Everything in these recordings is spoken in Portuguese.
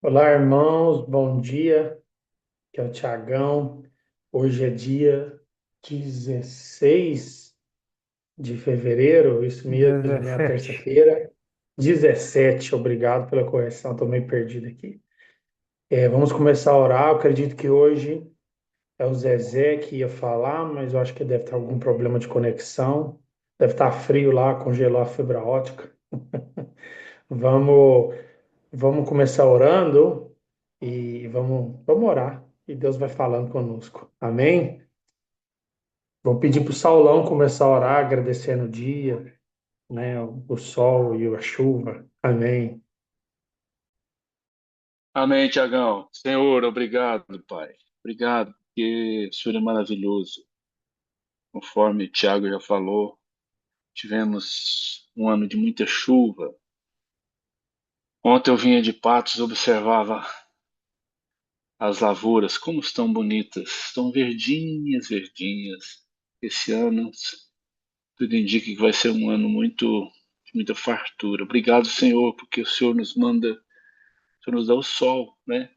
Olá, irmãos, bom dia. Aqui é o Tiagão. Hoje é dia 16 de fevereiro, isso mesmo, né? A 17. terça-feira. 17. Obrigado pela correção, estou meio perdido aqui. Vamos começar a orar. Eu acredito que hoje é o Zezé que ia falar, mas eu acho que deve ter algum problema de conexão. Deve estar frio lá, congelou a fibra ótica. Vamos Vamos começar orando e vamos orar. E Deus vai falando conosco. Amém? Vou pedir para o Saulão começar a orar, agradecendo o dia, né? O sol e a chuva. Amém. Amém, Tiagão. Senhor, obrigado, Pai. Obrigado, porque o Senhor é maravilhoso. Conforme o Tiago já falou, tivemos um ano de muita chuva. Ontem eu vinha de Patos, observava as lavouras, como estão bonitas. Estão verdinhas, verdinhas. Esse ano, tudo indica que vai ser um ano de muita fartura. Obrigado, Senhor, porque o Senhor nos manda, o Senhor nos dá o sol, né?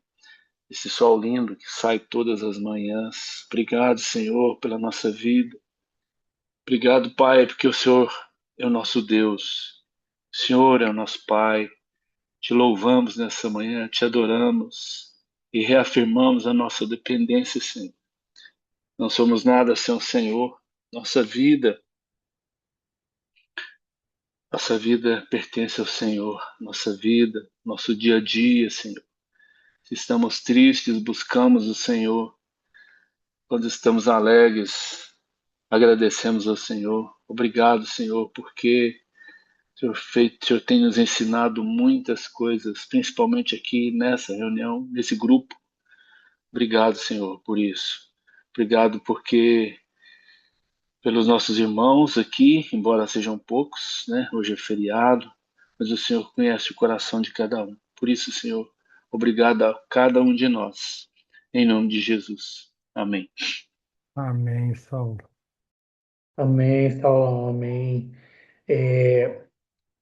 Esse sol lindo que sai todas as manhãs. Obrigado, Senhor, pela nossa vida. Obrigado, Pai, porque o Senhor é o nosso Deus. O Senhor é o nosso Pai. Te louvamos nessa manhã, te adoramos e reafirmamos a nossa dependência, Senhor. Não somos nada sem o Senhor. Nossa vida, nossa vida pertence ao Senhor. Nossa vida, nosso dia a dia, Senhor. Se estamos tristes, buscamos o Senhor. Quando estamos alegres, agradecemos ao Senhor. Obrigado, Senhor, porque o Senhor tem nos ensinado muitas coisas, principalmente aqui nessa reunião, nesse grupo. Obrigado, Senhor, por isso. Obrigado porque pelos nossos irmãos aqui, embora sejam poucos, né? Hoje é feriado, mas o Senhor conhece o coração de cada um. Por isso, Senhor, obrigado a cada um de nós. Em nome de Jesus. Amém. Amém, Saulo. Amém, Saulão, amém. É,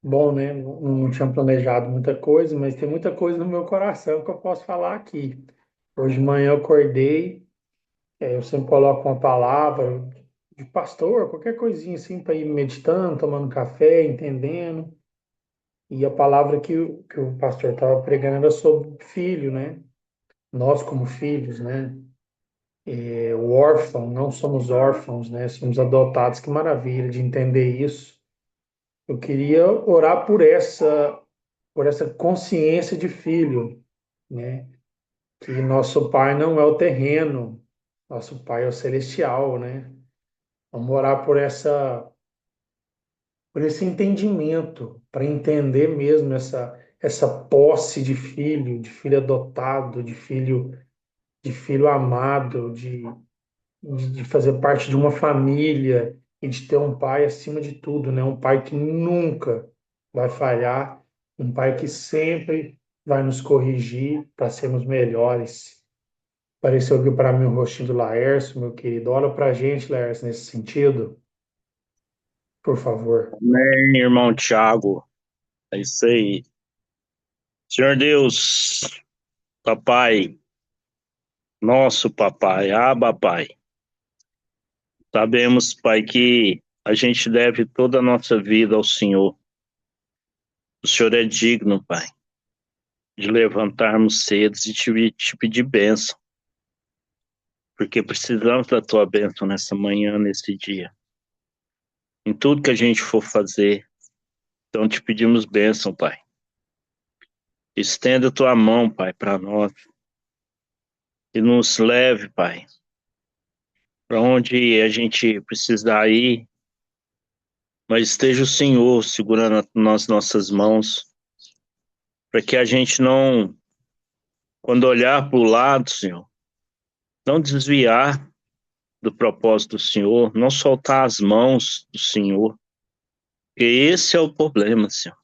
bom, né? Não tinha planejado muita coisa, mas tem muita coisa no meu coração que eu posso falar aqui. Hoje de manhã eu acordei, eu sempre coloco uma palavra de pastor, qualquer coisinha assim, para ir meditando, tomando café, entendendo. E a palavra que o pastor estava pregando era sobre filho, né? Nós como filhos, né? O órfão, não somos órfãos, né? Somos adotados. Que maravilha de entender isso. Eu queria orar por essa consciência de filho, né? Que nosso pai não é o terreno, nosso pai é o celestial, né? Vamos orar por esse entendimento, para entender mesmo essa posse de filho adotado, de filho amado, de fazer parte de uma família e de ter um pai acima de tudo, né? Um pai que nunca vai falhar, um pai que sempre vai nos corrigir para sermos melhores. Apareceu aqui para mim o rostinho do Laércio, meu querido. Olha para a gente, Laércio, nesse sentido, por favor. Amém, irmão Tiago. É isso aí. Senhor Deus, papai, nosso papai, Abba, pai. Sabemos, pai, que a gente deve toda a nossa vida ao Senhor. O Senhor é digno, pai, de levantarmos cedo e te pedir bênção, porque precisamos da tua bênção nessa manhã, nesse dia. Em tudo que a gente for fazer, então te pedimos bênção, pai. Estenda a tua mão, pai, para nós e nos leve, pai, para onde a gente precisar ir, mas esteja o Senhor segurando nas nossas mãos, para que a gente não, quando olhar para o lado, Senhor, não desviar do propósito do Senhor, não soltar as mãos do Senhor, porque esse é o problema, Senhor.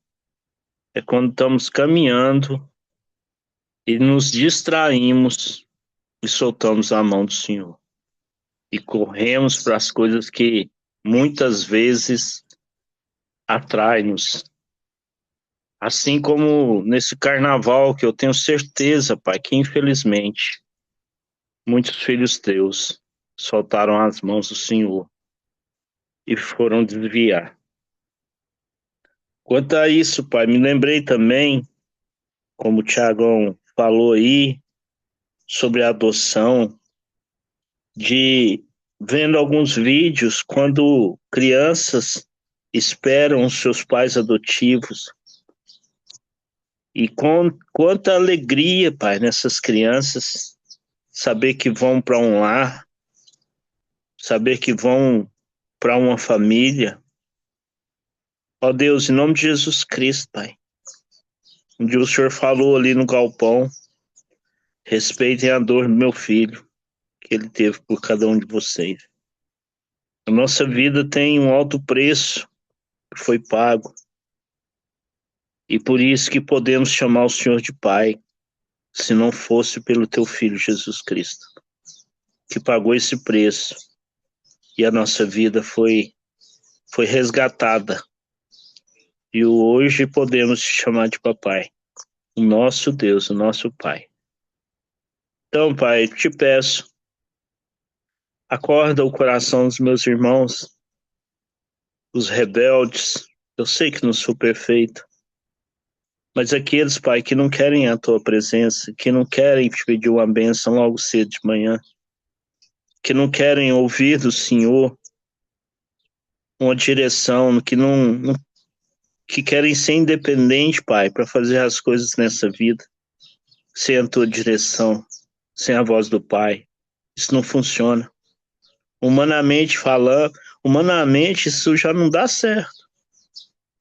É quando estamos caminhando e nos distraímos e soltamos a mão do Senhor e corremos para as coisas que muitas vezes atraem-nos Assim como nesse carnaval, que eu tenho certeza, Pai, que infelizmente muitos filhos teus soltaram as mãos do Senhor e foram desviar. Quanto a isso, Pai, me lembrei também, como o Tiagão falou aí, sobre a adoção, de vendo alguns vídeos quando crianças esperam os seus pais adotivos. E com quanta alegria, Pai, nessas crianças, saber que vão para um lar, saber que vão para uma família. Ó Deus, em nome de Jesus Cristo, Pai. Um dia o Senhor falou ali no galpão, respeitem a dor do meu filho, que ele teve por cada um de vocês. A nossa vida tem um alto preço que foi pago. E por isso que podemos chamar o Senhor de Pai, se não fosse pelo teu Filho Jesus Cristo, que pagou esse preço. E a nossa vida foi resgatada. E hoje podemos te chamar de papai, o nosso Deus, o nosso Pai. Então, Pai, te peço, acorda o coração dos meus irmãos, os rebeldes. Eu sei que não sou perfeito, mas aqueles, Pai, que não querem a tua presença, que não querem te pedir uma bênção logo cedo de manhã, que não querem ouvir do Senhor uma direção, que querem ser independentes, Pai, para fazer as coisas nessa vida, sem a tua direção, sem a voz do Pai. Isso não funciona. Humanamente falando, humanamente isso já não dá certo.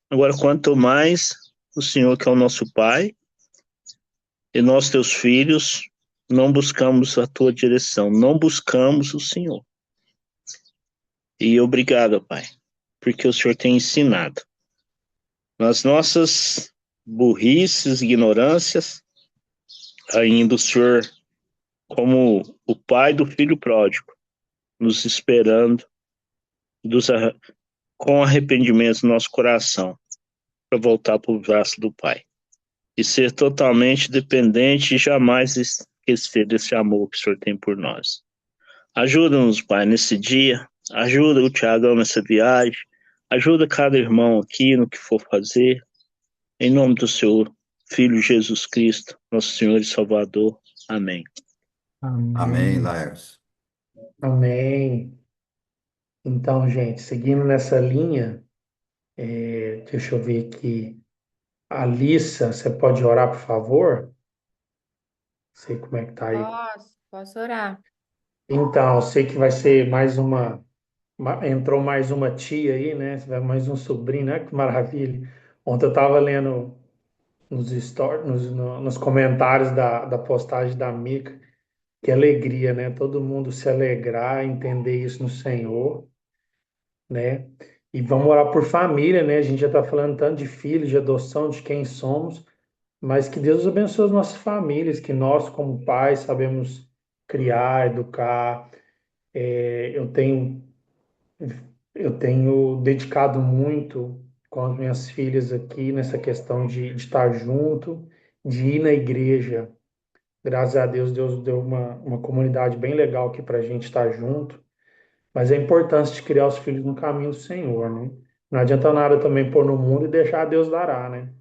Agora, quanto mais o Senhor, que é o nosso Pai, e nós, teus filhos, não buscamos a tua direção, não buscamos o Senhor. E obrigado, Pai, porque o Senhor tem ensinado. Nas nossas burrices, ignorâncias, ainda o Senhor, como o Pai do Filho pródigo, nos esperando, com arrependimento no nosso coração, para voltar para o braço do Pai. E ser totalmente dependente e jamais esquecer desse amor que o Senhor tem por nós. Ajuda-nos, Pai, nesse dia. Ajuda o Tiagão nessa viagem. Ajuda cada irmão aqui no que for fazer. Em nome do Senhor, Filho Jesus Cristo, nosso Senhor e Salvador. Amém. Amém. Amém, Laércio. Amém. Então, gente, seguindo nessa linha, deixa eu ver aqui. Alissa, você pode orar, por favor? Não sei como é que tá aí. Posso orar. Então, eu sei que vai ser mais entrou mais uma tia aí, né? Vai mais um sobrinho, né? Que maravilha. Ontem eu estava lendo nos stories, nos comentários da postagem da Mica, que alegria, né? Todo mundo se alegrar, entender isso no Senhor, né? E vamos orar por família, né? A gente já está falando tanto de filhos, de adoção, de quem somos, mas que Deus abençoe as nossas famílias, que nós, como pais, sabemos criar, educar. Eu tenho dedicado muito com as minhas filhas aqui nessa questão de estar junto, de ir na igreja. Graças a Deus, Deus deu uma comunidade bem legal aqui para a gente estar junto. Mas é importante de criar os filhos no caminho do Senhor, né? Não adianta nada também pôr no mundo e deixar Deus dará, né?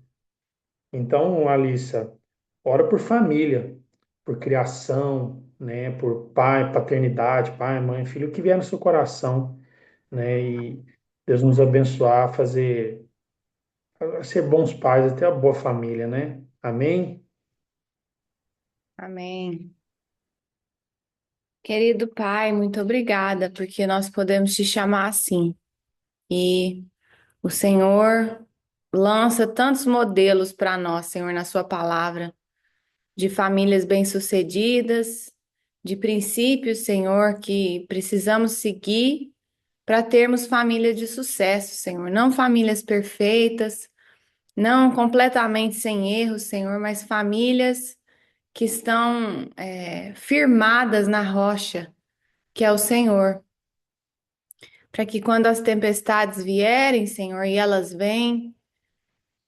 Então, Alissa, ora por família, por criação, né? Por pai, paternidade, pai, mãe, filho, o que vier no seu coração, né? E Deus nos abençoar, a ser bons pais, a ter a boa família, né? Amém? Amém. Querido Pai, muito obrigada, porque nós podemos te chamar assim. E o Senhor lança tantos modelos para nós, Senhor, na Sua palavra, de famílias bem-sucedidas, de princípios, Senhor, que precisamos seguir para termos famílias de sucesso, Senhor. Não famílias perfeitas, não completamente sem erros, Senhor, mas famílias que estão firmadas na rocha, que é o Senhor. Para que quando as tempestades vierem, Senhor, e elas vêm,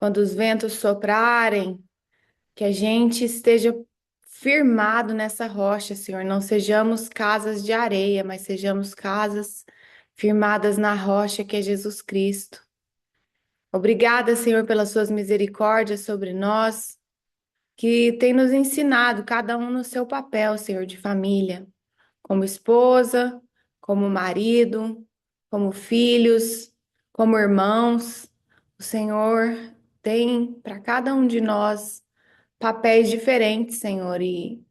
quando os ventos soprarem, que a gente esteja firmado nessa rocha, Senhor. Não sejamos casas de areia, mas sejamos casas firmadas na rocha que é Jesus Cristo. Obrigada, Senhor, pelas suas misericórdias sobre nós, que tem nos ensinado, cada um no seu papel, Senhor, de família, como esposa, como marido, como filhos, como irmãos. O Senhor tem para cada um de nós papéis diferentes, Senhor, e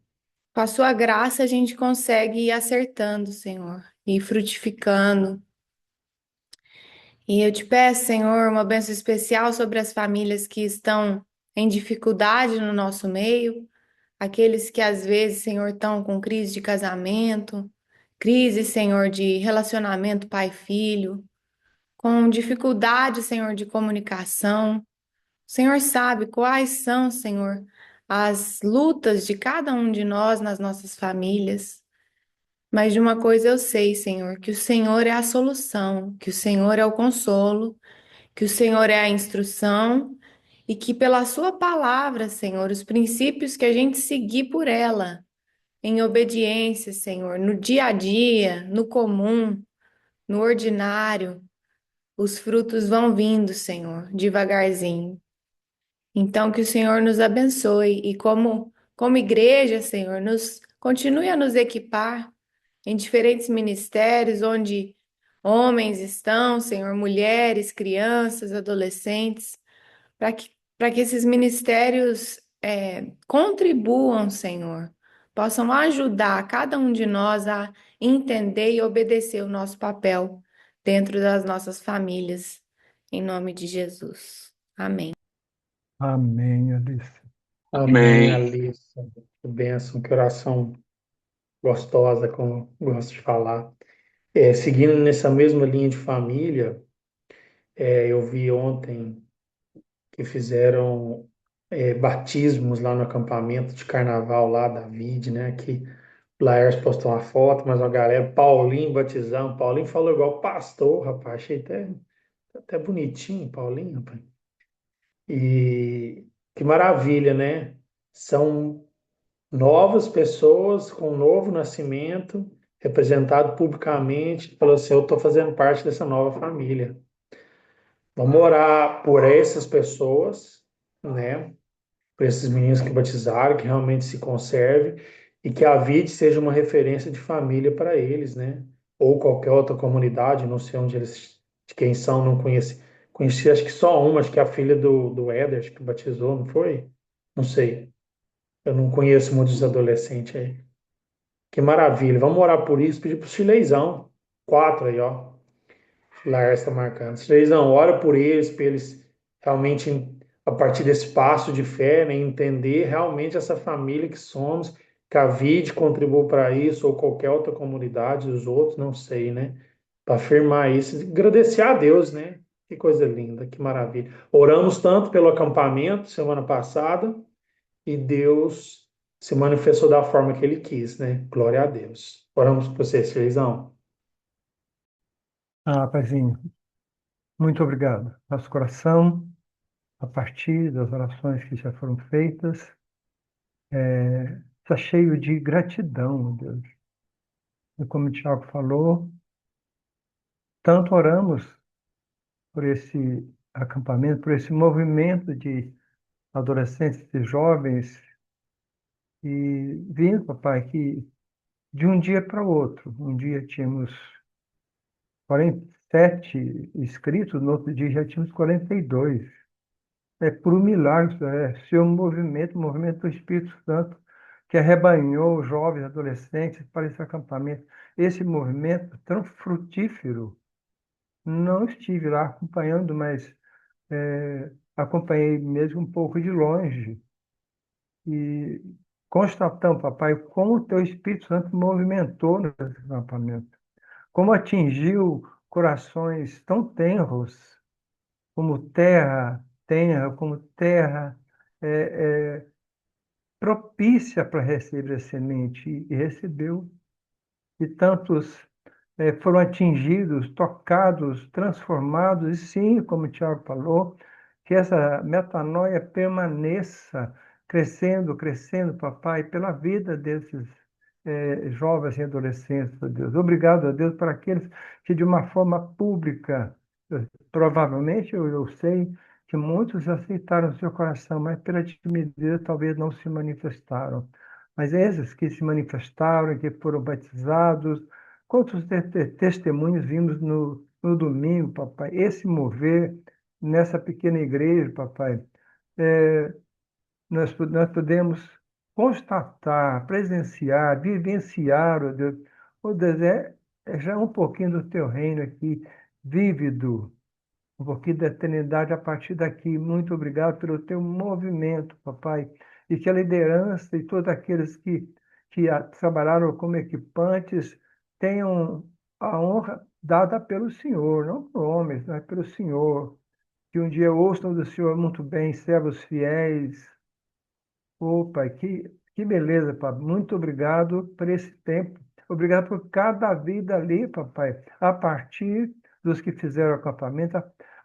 com a sua graça a gente consegue ir acertando, Senhor, e frutificando. E eu te peço, Senhor, uma bênção especial sobre as famílias que estão em dificuldade no nosso meio, aqueles que às vezes, Senhor, estão com crise de casamento, crise, Senhor, de relacionamento pai-filho, com dificuldade, Senhor, de comunicação. O Senhor sabe quais são, Senhor, as lutas de cada um de nós nas nossas famílias. Mas de uma coisa eu sei, Senhor, que o Senhor é a solução, que o Senhor é o consolo, que o Senhor é a instrução e que pela sua palavra, Senhor, os princípios que a gente seguir por ela, em obediência, Senhor, no dia a dia, no comum, no ordinário, os frutos vão vindo, Senhor, devagarzinho. Então, que o Senhor nos abençoe e como igreja, Senhor, nos continue a nos equipar em diferentes ministérios onde homens estão, Senhor, mulheres, crianças, adolescentes, para que esses ministérios contribuam, Senhor, possam ajudar cada um de nós a entender e obedecer o nosso papel dentro das nossas famílias, em nome de Jesus. Amém. Amém, Alice. Amém, Amém. Alice. Que bênção, que oração gostosa, como eu gosto de falar. Seguindo nessa mesma linha de família, eu vi ontem que fizeram batismos lá no acampamento de carnaval lá da Vide, né? Que o Laércio postou uma foto, mas uma galera, Paulinho batizando. Paulinho falou igual pastor, rapaz. Achei até bonitinho, Paulinho, rapaz. E que maravilha, né? São novas pessoas com um novo nascimento, representado publicamente, falou assim: eu estou fazendo parte dessa nova família. Vamos orar por essas pessoas, né? Por esses meninos que batizaram, que realmente se conserve e que a VID seja uma referência de família para eles, né? Ou qualquer outra comunidade, não sei onde eles, de quem são, não conheci. Conheci acho que só uma, acho que é a filha do Éder, acho que batizou, não foi? Não sei. Eu não conheço muitos adolescentes aí. Que maravilha. Vamos orar por isso, pedir para o Chileizão. 4 aí, ó. Laércio está marcando. Chileizão, ora por eles, para eles realmente, a partir desse passo de fé, né, entender realmente essa família que somos, que a VID contribuiu para isso, ou qualquer outra comunidade, os outros, não sei, né? Para afirmar isso. Agradecer a Deus, né? Que coisa linda, que maravilha. Oramos tanto pelo acampamento semana passada e Deus se manifestou da forma que ele quis, né? Glória a Deus. Oramos por vocês, felizão. Paizinho, muito obrigado. Nosso coração, a partir das orações que já foram feitas, está cheio de gratidão, meu Deus. E como o Tiago falou, tanto oramos por esse acampamento, por esse movimento de adolescentes e jovens, e vindo, papai, que de um dia para o outro, um dia tínhamos 47 inscritos, no outro dia já tínhamos 42. É por um milagre, seu movimento, o movimento do Espírito Santo, que arrebanhou os jovens adolescentes para esse acampamento. Esse movimento tão frutífero, não estive lá acompanhando, mas acompanhei mesmo um pouco de longe. E constatamos, papai, como o teu Espírito Santo movimentou nesse acampamento, como atingiu corações tão tenros, como terra é, propícia para receber a semente, e recebeu. E tantos foram atingidos, tocados, transformados, e sim, como o Tiago falou, que essa metanoia permaneça crescendo, crescendo, papai, pela vida desses jovens e adolescentes, ó Deus. Obrigado, ó Deus, por aqueles que de uma forma pública, provavelmente eu sei que muitos aceitaram o seu coração, mas pela timidez talvez não se manifestaram. Mas esses que se manifestaram, que foram batizados, quantos testemunhos vimos no domingo, papai? Esse mover nessa pequena igreja, papai, é, nós podemos constatar, presenciar, vivenciar, ó Deus, é já um pouquinho do teu reino aqui, vívido, um pouquinho da eternidade a partir daqui. Muito obrigado pelo teu movimento, papai, e que a liderança e todos aqueles que trabalharam como equipantes tenham a honra dada pelo Senhor, não por homens, mas pelo Senhor. Que um dia ouçam do Senhor muito bem, servos fiéis. Ô, Pai, que beleza, Pai. Muito obrigado por esse tempo. Obrigado por cada vida ali, papai. A partir dos que fizeram o acampamento,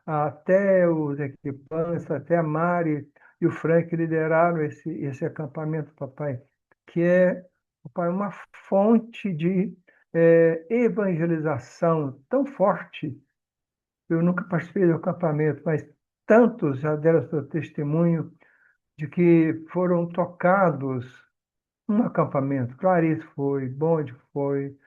até os equipantes, até a Mari e o Frank lideraram esse acampamento, papai, que é, papai, uma fonte de evangelização tão forte. Eu nunca participei do acampamento, mas tantos já deram seu testemunho de que foram tocados no acampamento. Clarice foi, Bonde foi,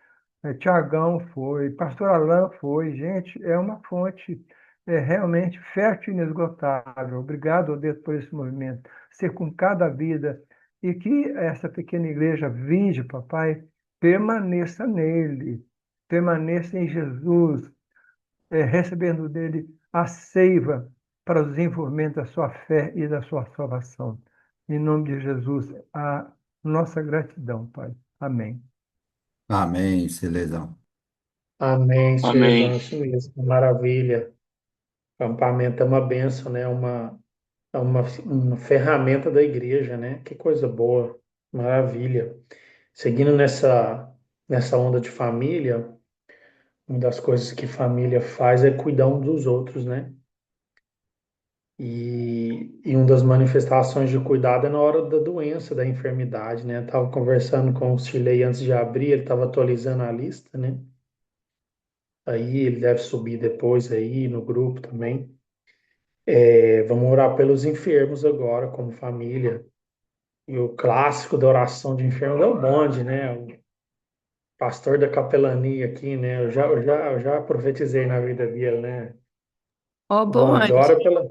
Tiagão foi, Pastor Alain foi. Gente, é uma fonte realmente fértil e inesgotável. Obrigado, ó Deus, por esse movimento. Ser com cada vida e que essa pequena igreja vinde, papai, permaneça nele, permaneça em Jesus, recebendo dele a seiva para o desenvolvimento da sua fé e da sua salvação. Em nome de Jesus, a nossa gratidão, Pai. Amém. Amém, Celezão. Amém, Amém. Suezão, isso mesmo, maravilha. Acampamento é uma bênção, né? Uma ferramenta da igreja, né? Que coisa boa, maravilha. Seguindo nessa onda de família, uma das coisas que família faz é cuidar um dos outros, né? E uma das manifestações de cuidado é na hora da doença, da enfermidade, né? Estava conversando com o Chile antes de abrir, ele estava atualizando a lista, né? Aí ele deve subir depois aí no grupo também. Vamos orar pelos enfermos agora, como família. E o clássico da oração de enfermos é o bonde, né? O pastor da capelania aqui, né? Eu já profetizei na vida dele, né? Ó, Bonde, Bonde, ora pela.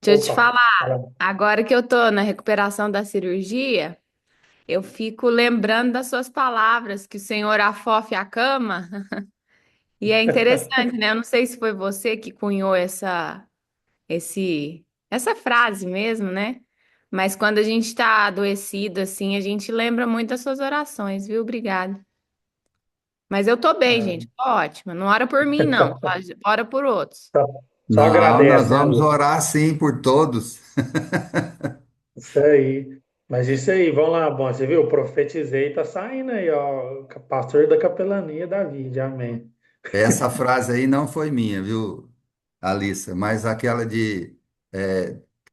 deixa eu te Opa, falar, fala. agora que eu tô na recuperação da cirurgia, eu fico lembrando das suas palavras, que o Senhor afofe a cama, e é interessante, né? Eu não sei se foi você que cunhou essa frase mesmo, né? Mas quando a gente tá adoecido assim, a gente lembra muito das suas orações, viu? Obrigada. Mas eu tô bem, Ah, gente, tô ótima. Não ora por mim, não, tá? Ora por outros. só Não, nós agradece, né, vamos Lu? orar sim por todos. Isso aí. Mas isso aí, vamos lá, bom. Você viu? Profetizei, tá saindo aí, ó. Pastor da capelania David, amém. Essa frase aí não foi minha, viu, Alissa? Mas aquela de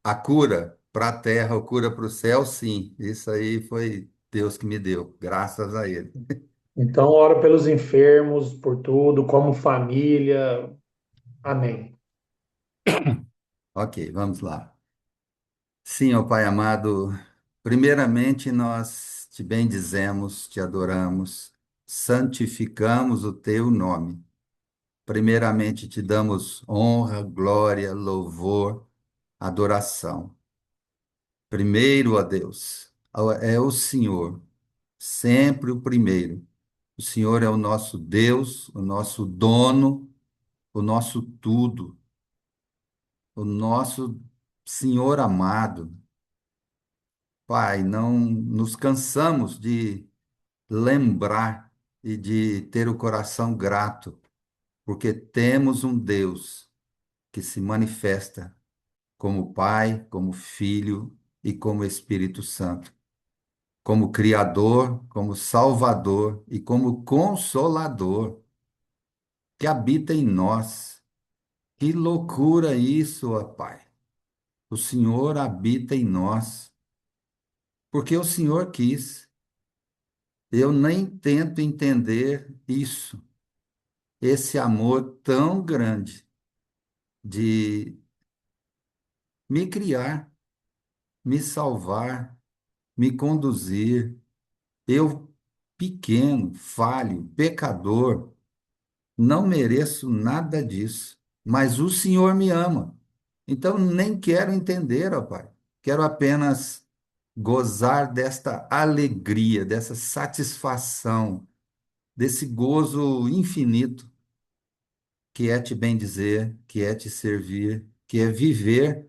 a cura para a terra, a cura para o céu, sim. Isso aí foi Deus que me deu, graças a Ele. Então, ora pelos enfermos, por tudo, como família. Amém. Ok, vamos lá. Sim, ó Pai amado, primeiramente nós te bendizemos, te adoramos, santificamos o teu nome. Primeiramente te damos honra, glória, louvor, adoração. Primeiro, ó Deus, é o Senhor, sempre o primeiro. O Senhor é o nosso Deus, o nosso dono, o nosso tudo, o nosso Senhor amado. Pai, não nos cansamos de lembrar e de ter o coração grato, porque temos um Deus que se manifesta como Pai, como Filho e como Espírito Santo, como Criador, como Salvador e como Consolador, que habita em nós. Que loucura isso, ó Pai! O Senhor habita em nós, porque o Senhor quis. Eu nem tento entender isso, esse amor tão grande de me criar, me salvar, me conduzir. Eu, pequeno, falho, pecador, não mereço nada disso, mas o Senhor me ama. Então nem quero entender, ó Pai. Quero apenas gozar desta alegria, dessa satisfação, desse gozo infinito que é te bendizer, que é te servir, que é viver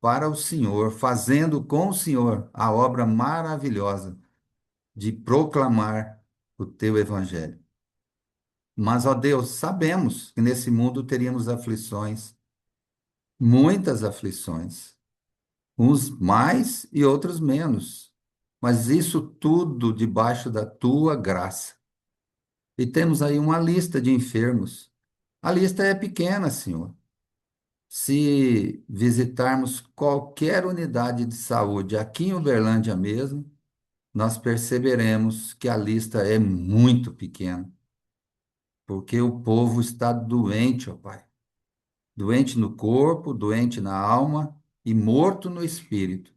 para o Senhor, fazendo com o Senhor a obra maravilhosa de proclamar o teu evangelho. Mas, ó Deus, sabemos que nesse mundo teríamos aflições, muitas aflições, uns mais e outros menos, mas isso tudo debaixo da tua graça. E temos aí uma lista de enfermos. A lista é pequena, Senhor. Se visitarmos qualquer unidade de saúde aqui em Uberlândia mesmo, nós perceberemos que a lista é muito pequena, porque o povo está doente, ó Pai. Doente no corpo, doente na alma e morto no espírito.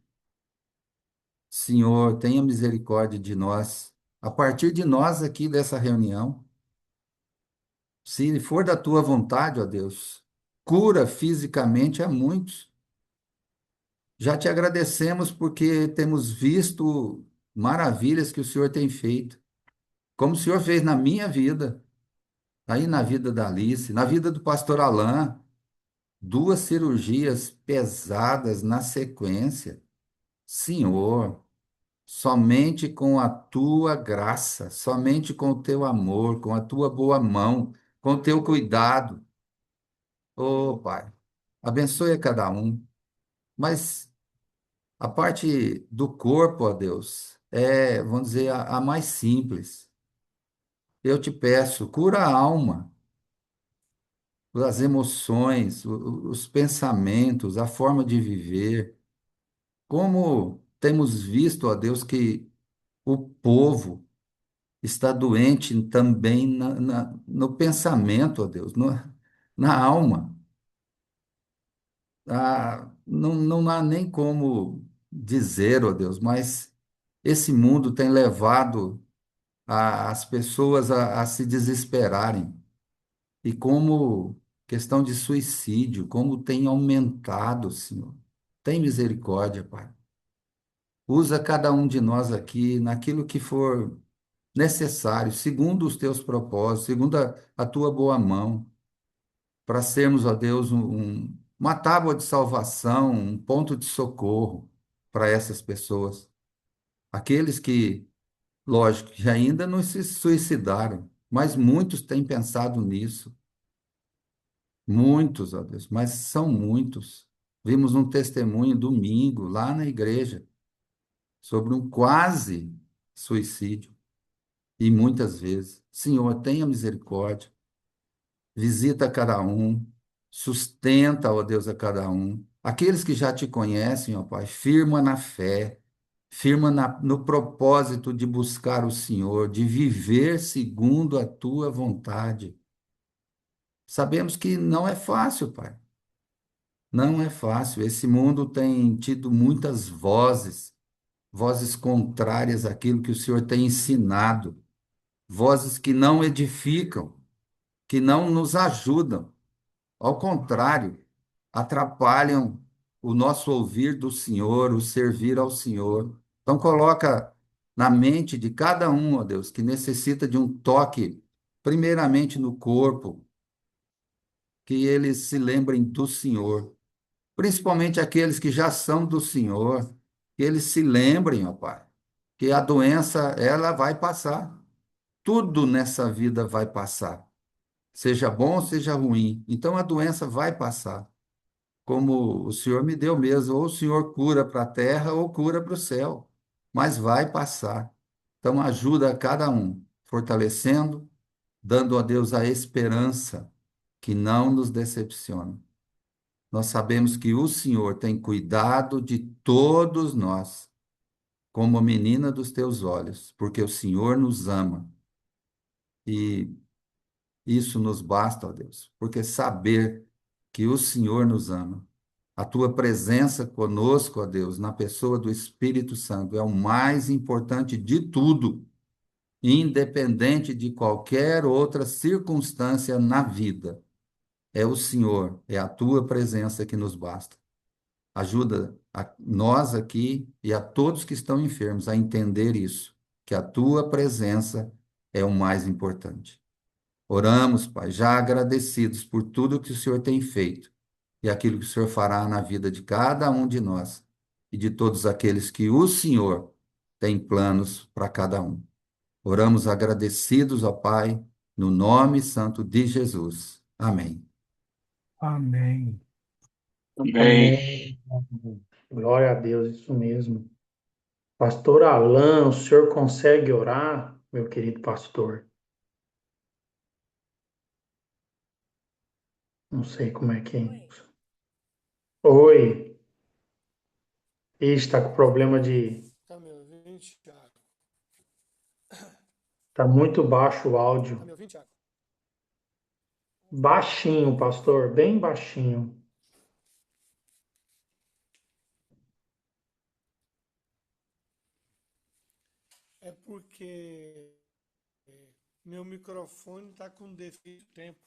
Senhor, tenha misericórdia de nós, a partir de nós aqui dessa reunião. Se for da tua vontade, ó Deus, cura fisicamente a muitos. Já te agradecemos porque temos visto maravilhas que o Senhor tem feito, como o Senhor fez na minha vida, aí na vida da Alice, na vida do pastor Alain, duas cirurgias pesadas na sequência. Senhor, somente com a tua graça, somente com o teu amor, com a tua boa mão, com o teu cuidado. Oh, Pai, abençoe a cada um, mas a parte do corpo, ó Deus, é, vamos dizer, a mais simples. Eu te peço, cura a alma, as emoções, os pensamentos, a forma de viver. Como temos visto, ó Deus, que o povo está doente também no pensamento, ó Deus, na alma. Não há nem como dizer, ó Deus, mas esse mundo tem levado as pessoas a se desesperarem. E como questão de suicídio, como tem aumentado, Senhor. Tem misericórdia, Pai. Usa cada um de nós aqui naquilo que for necessário, segundo os teus propósitos, segundo a tua boa mão, para sermos, ó Deus, uma tábua de salvação, um ponto de socorro para essas pessoas. Aqueles que, lógico, que ainda não se suicidaram, mas muitos têm pensado nisso. Muitos, ó Deus, mas são muitos. Vimos um testemunho domingo lá na igreja sobre um quase suicídio. E muitas vezes, Senhor, tenha misericórdia, visita cada um, sustenta, ó Deus, a cada um. Aqueles que já te conhecem, ó Pai, firma na fé, firma no propósito de buscar o Senhor, de viver segundo a tua vontade. Sabemos que não é fácil, Pai. Não é fácil. Esse mundo tem tido muitas vozes, vozes contrárias àquilo que o Senhor tem ensinado, vozes que não edificam, que não nos ajudam. Ao contrário, atrapalham o nosso ouvir do Senhor, o servir ao Senhor. Então, coloca na mente de cada um, ó Deus, que necessita de um toque, primeiramente no corpo, que eles se lembrem do Senhor, principalmente aqueles que já são do Senhor, que eles se lembrem, ó Pai, que a doença, ela vai passar. Tudo nessa vida vai passar, seja bom, seja ruim. Então a doença vai passar, como o Senhor me deu mesmo, ou o Senhor cura para a terra ou cura para o céu, mas vai passar. Então ajuda a cada um, fortalecendo, dando a Deus a esperança que não nos decepciona. nós sabemos que o Senhor tem cuidado de todos nós, como a menina dos teus olhos, porque o Senhor nos ama. E isso nos basta, ó Deus, porque saber que o Senhor nos ama, a tua presença conosco, ó Deus, na pessoa do Espírito Santo, é o mais importante de tudo, independente de qualquer outra circunstância na vida. É o Senhor, é a tua presença que nos basta. Ajuda a nós aqui e a todos que estão enfermos a entender isso, que a tua presença é o mais importante. Oramos, Pai, já agradecidos por tudo que o Senhor tem feito e aquilo que o Senhor fará na vida de cada um de nós e de todos aqueles que o Senhor tem planos para cada um. Oramos agradecidos, ó Pai, no nome santo de Jesus. Amém. Amém. Amém. Amém. Glória a Deus, isso mesmo. Pastor Alain, o senhor consegue orar, meu querido pastor? Não sei como é que é. Oi. Ixi, está com problema de. Tá me ouvindo, Thiago? Tá muito baixo o Tá áudio. me ouvindo, Thiago? Baixinho, pastor, bem baixinho. É porque meu microfone tá com defeito de tempo.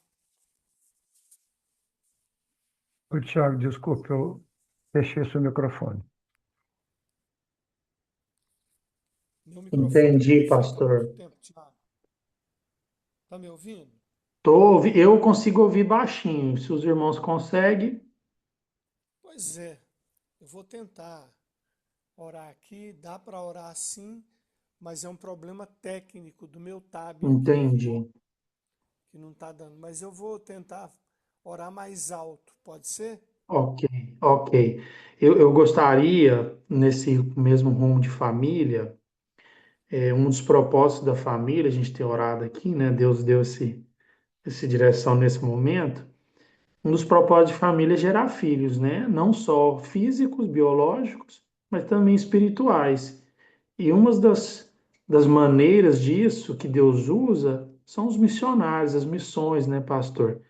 Ô, Tiago, desculpe, eu fechei seu microfone. Meu microfone tá com Entendi, defeito há muito pastor. tempo, Thiago. Tá me ouvindo? Eu consigo ouvir baixinho. Se os irmãos conseguem, Pois é, eu vou tentar orar aqui. Dá para orar sim, mas é um problema técnico do meu tab aqui, entendi. que não tá dando. Mas eu vou tentar orar mais alto, pode ser? Ok, ok. Eu gostaria, nesse mesmo rumo de família, um dos propósitos da família, a gente tem orado aqui, né? Deus deu essa direção nesse momento. Um dos propósitos de família é gerar filhos, né? Não só físicos, biológicos, mas também espirituais. E uma das maneiras disso que Deus usa são os missionários, as missões, né, pastor?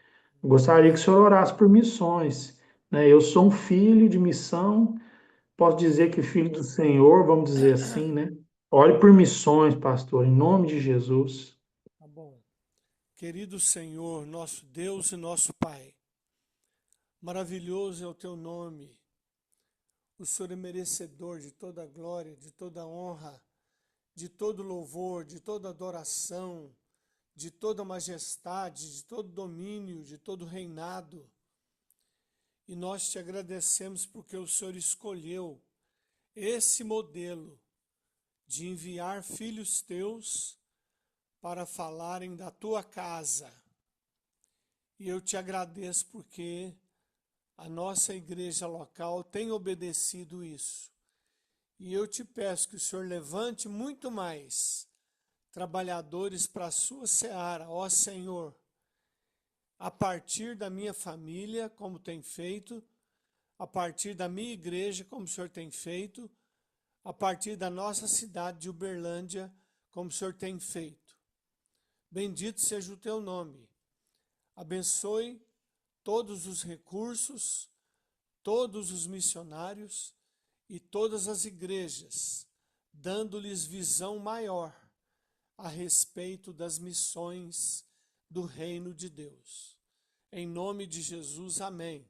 Eu gostaria que o senhor orasse por missões, né? Eu sou um filho de missão, posso dizer que filho do Senhor, vamos dizer assim, né? Ore por missões, pastor, em nome de Jesus. Tá bom. Querido Senhor, nosso Deus e nosso Pai, maravilhoso é o teu nome. O Senhor é merecedor de toda a glória, de toda a honra, de todo louvor, de toda adoração, de toda majestade, de todo domínio, de todo reinado. E nós te agradecemos porque o Senhor escolheu esse modelo de enviar filhos teus para falarem da tua casa. E eu te agradeço porque a nossa igreja local tem obedecido isso. E eu te peço que o Senhor levante muito mais trabalhadores para a sua seara, ó Senhor, a partir da minha família, como tem feito, a partir da minha igreja, como o Senhor tem feito, a partir da nossa cidade de Uberlândia, como o Senhor tem feito. Bendito seja o teu nome. Abençoe todos os recursos, todos os missionários e todas as igrejas, dando-lhes visão maior a respeito das missões do reino de Deus. Em nome de Jesus, amém.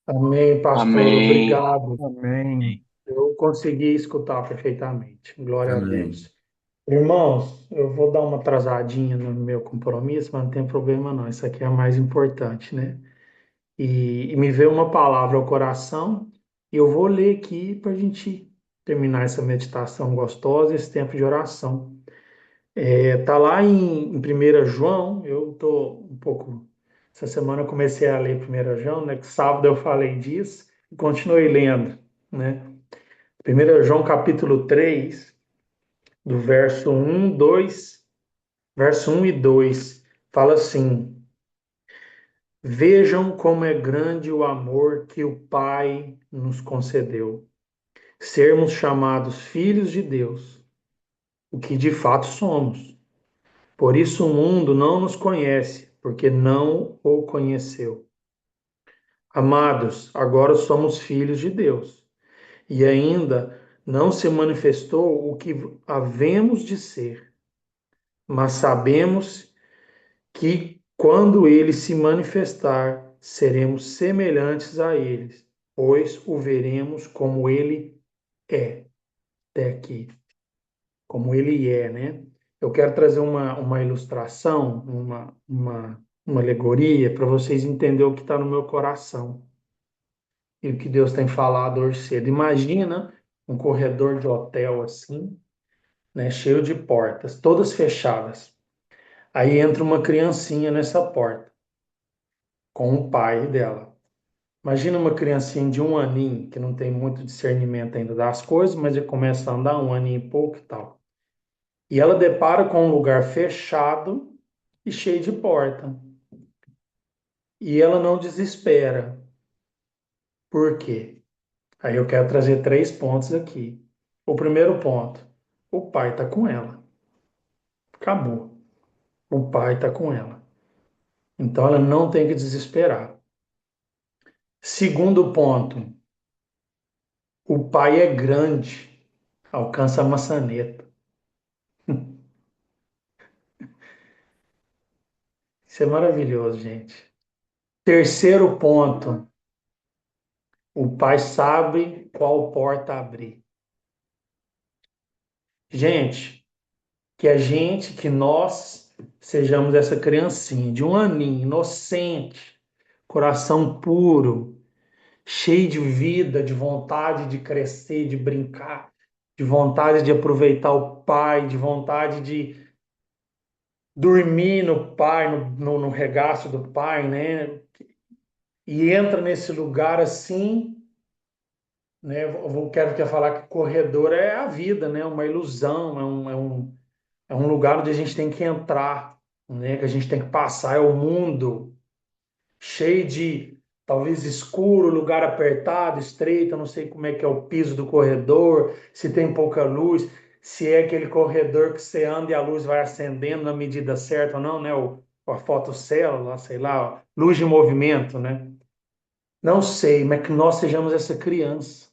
Amém, pastor, Amém. obrigado. Amém. Eu consegui escutar perfeitamente. Glória a Amém. Deus. Irmãos, eu vou dar uma atrasadinha no meu compromisso, mas não tem problema não. Isso aqui é mais importante, né? E me veio uma palavra ao coração, e eu vou ler aqui para a gente terminar essa meditação gostosa, esse tempo de oração. Tá lá em 1 João, eu tô um pouco. Essa semana eu comecei a ler 1 João, né? Que sábado eu falei disso e continuei lendo, né? 1 João capítulo 3 do verso 1 e 2 fala assim: Vejam como é grande o amor que o Pai nos concedeu, sermos chamados filhos de Deus, o que de fato somos. Por isso o mundo não nos conhece, porque não o conheceu. Amados, agora somos filhos de Deus, e ainda não se manifestou o que havemos de ser, mas sabemos que quando ele se manifestar, seremos semelhantes a ele, pois o veremos como ele é. Até aqui, como ele é, né? Eu quero trazer uma ilustração, uma alegoria, para vocês entenderem o que está no meu coração e o que Deus tem falado hoje cedo. Imagina um corredor de hotel assim, né, cheio de portas, todas fechadas. Aí entra uma criancinha nessa porta, com o pai dela. Imagina uma criancinha de um aninho, que não tem muito discernimento ainda das coisas, mas já começa a andar um aninho e pouco e tal. E ela depara com um lugar fechado e cheio de porta. E ela não desespera. Por quê? Aí eu quero trazer 3 pontos aqui. O primeiro ponto, o pai está com ela. Acabou. O pai está com ela. Então ela não tem que desesperar. Segundo ponto, o pai é grande, alcança a maçaneta. Isso é maravilhoso, gente. Terceiro ponto, o pai sabe qual porta abrir. Gente, que nós sejamos essa criancinha de um aninho, inocente, coração puro, cheio de vida, de vontade de crescer, de brincar, de vontade de aproveitar o pai, de vontade de dormir no pai, no regaço do pai, né? E entra nesse lugar assim, né? Quero falar que corredor é a vida, né? Uma ilusão, é um lugar onde a gente tem que entrar, né? Que a gente tem que passar, é o mundo cheio de talvez escuro, lugar apertado, estreito, eu não sei como é que é o piso do corredor, se tem pouca luz, se é aquele corredor que você anda e a luz vai acendendo na medida certa ou não, né? A fotocélula, sei lá, luz de movimento, né? Não sei, mas que nós sejamos essa criança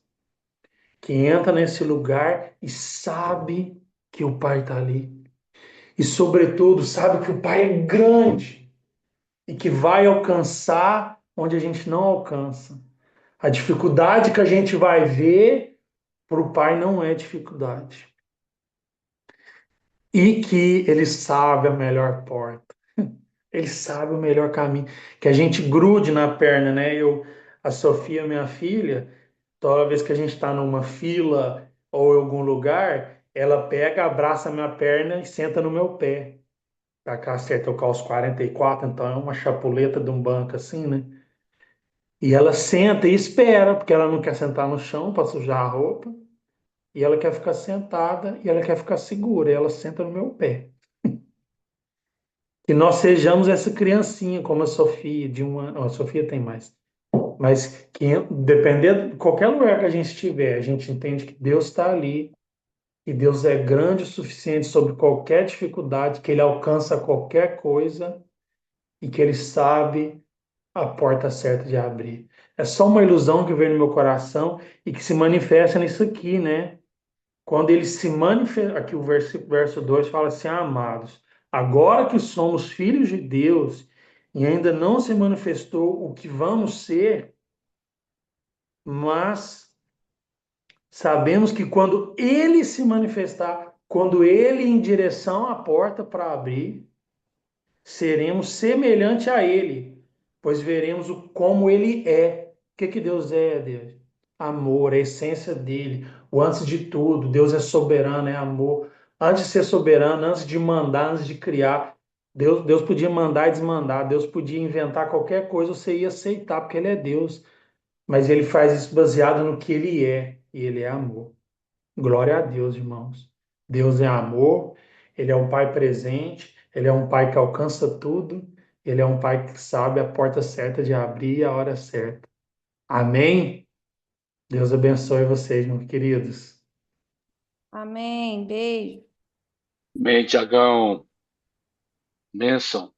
que entra nesse lugar e sabe que o Pai está ali. E, sobretudo, sabe que o Pai é grande e que vai alcançar onde a gente não alcança. A dificuldade que a gente vai ver, para o Pai não é dificuldade. E que Ele sabe a melhor porta. Ele sabe o melhor caminho. Que a gente grude na perna, né? A Sofia, minha filha, toda vez que a gente está numa fila ou em algum lugar, ela pega, abraça a minha perna e senta no meu pé. Pra cá, certo, eu calço 44, então é uma chapuleta de um banco assim, né? E ela senta e espera, porque ela não quer sentar no chão para sujar a roupa. E ela quer ficar sentada e ela quer ficar segura. E ela senta no meu pé. Que nós sejamos essa criancinha, como a Sofia, de uma. A Sofia tem mais. Mas que, dependendo de qualquer lugar que a gente estiver, a gente entende que Deus está ali. E Deus é grande o suficiente sobre qualquer dificuldade, que Ele alcança qualquer coisa e que Ele sabe a porta certa de abrir. É só uma ilusão que vem no meu coração e que se manifesta nisso aqui, né? Quando ele se manifesta, aqui o verso 2 fala assim: "Ah, amados, agora que somos filhos de Deus e ainda não se manifestou o que vamos ser, mas sabemos que quando ele se manifestar, quando ele ir em direção à porta para abrir, seremos semelhante a ele, pois veremos como ele é. O que Deus é, Deus? Amor, a essência dele, o antes de tudo. Deus é soberano, é amor. Antes de ser soberano, antes de mandar, antes de criar, Deus podia mandar e desmandar, Deus podia inventar qualquer coisa, você ia aceitar, porque ele é Deus. Mas ele faz isso baseado no que ele é, e ele é amor. Glória a Deus, irmãos. Deus é amor, Ele é um Pai presente, Ele é um Pai que alcança tudo Ele é um pai que sabe a porta certa de abrir e a hora certa. Amém? Deus abençoe vocês, meus queridos. Amém. Beijo. Amém, Tiagão. Bênção.